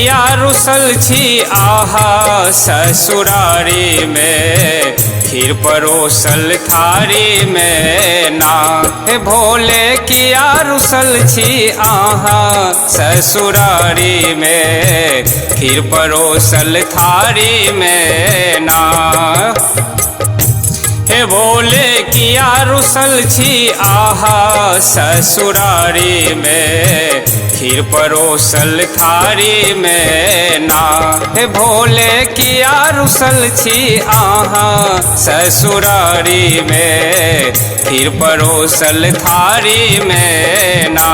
किया रुसल छी आहा ससुरारी में, खीर परोसल थारी में ना। हे भोले किया रुसल छी आहा ससुरारी में, खीर परोसल थारी में ना। हे भोले किया रुसल छी आहा ससुरारी में, खीर परोसल थारी में ना। हे भोले किया रुसल छी आहा ससुरारी में, खीर परोसल थारी में ना।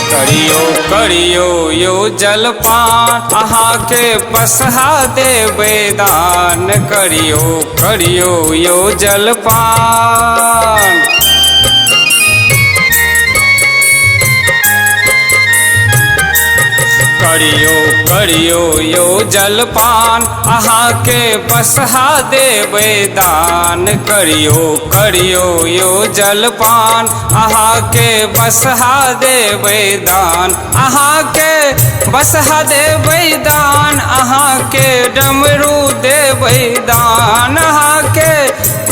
करियो करियो यो जलपान अहाँ के पसहा देबै दान। करियो करियो यो जलपान। करियो करियो यो जलपान अहाँ के बसहा देबै दान। करियो करियो यो जलपान अहाँ के बसहा देबै दान। अहाँ के बसहा देबै दान, अहाँ के डमरू देबै दान। अहाँ के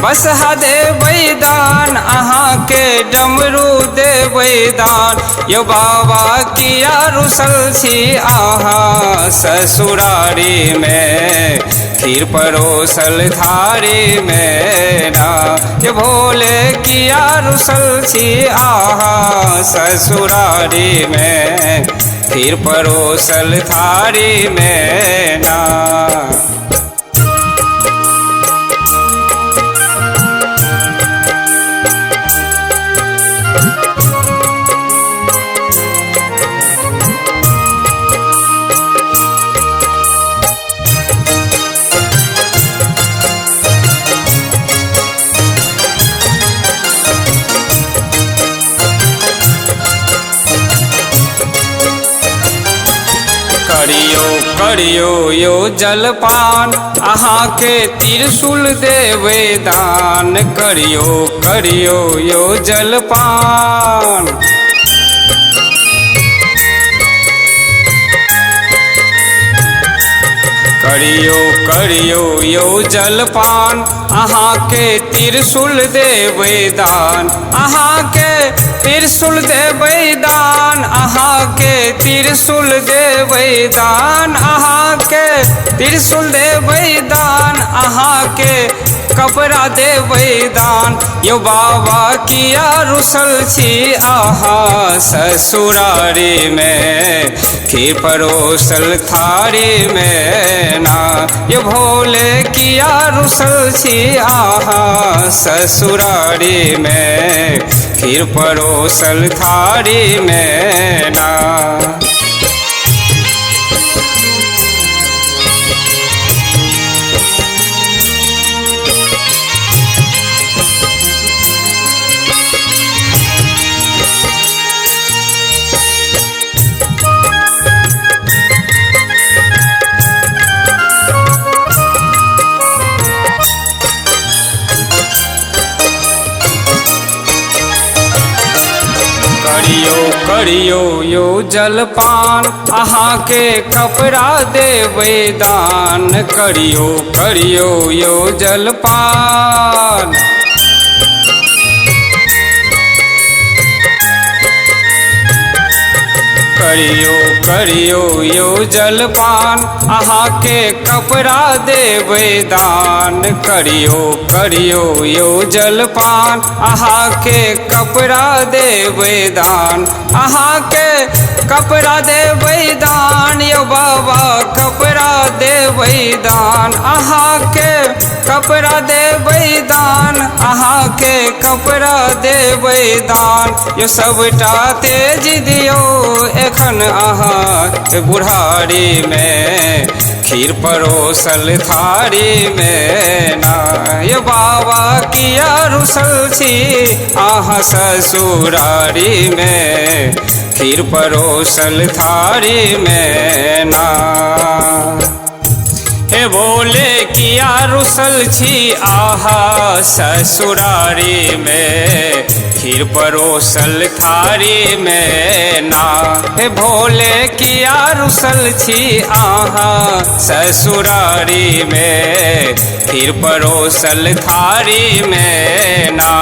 बसहा देबै दान, अहाँ के डमरू देबै दान। यो बाबा किया रुसल छी आहा ससुरारी में, खीर परोसल थारी में ना। ये भोले किया रुसल छी आहा ससुरारी में, खीर परोसल थारी में ना। करियो करियो यो जलपान अहाँ के त्रिशूल देबै दान। करियो करियो यो जलपान। करियो करियो यो जलपान अहाँ के त्रिशूल देबै दान। अहाँ के त्रिशूल देबै दान, अहाँ के त्रिशूल देबै दान। अहाँ के त्रिशूल देबै दान, अहाँ के कपड़ा देबै दान। यो बाबा किया रुसल छी आहा ससुरारी में, खीर परोसल थारी में ना। ये भोले किया रुसल छी आहा ससुरारी में, खीर परोसल थारी में ना। करियो करियो यो जलपान अहाँ के कपड़ा देबै दान। करियो करियो यो जलपान। करियो करियो यो जलपान अहाँ के कपड़ा देबै दान। करियो करियो यो जलपान अहाँ के कपड़ा देबै दान। अहाँ के कपड़ा देबै दान, यो बाबा कपड़ा देबै दान। अहाँ के कपड़ा देबै दान, अहाँ के कपड़ा देबै दान। यो सबटा तेज दियो एखन अहाँ बुढ़ारी में, खीर परोसल थारी में ना। ये बाबा किया रुसल छी आहा ससुरारी में, खीर परोसल थारी में ना। हे भोले किया रुसल छी आहा ससुरारी में, खीर परोसल थारी में ना। हे भोले किया रुसल छी आहा ससुरारी में, खीर परोसल थारी में ना।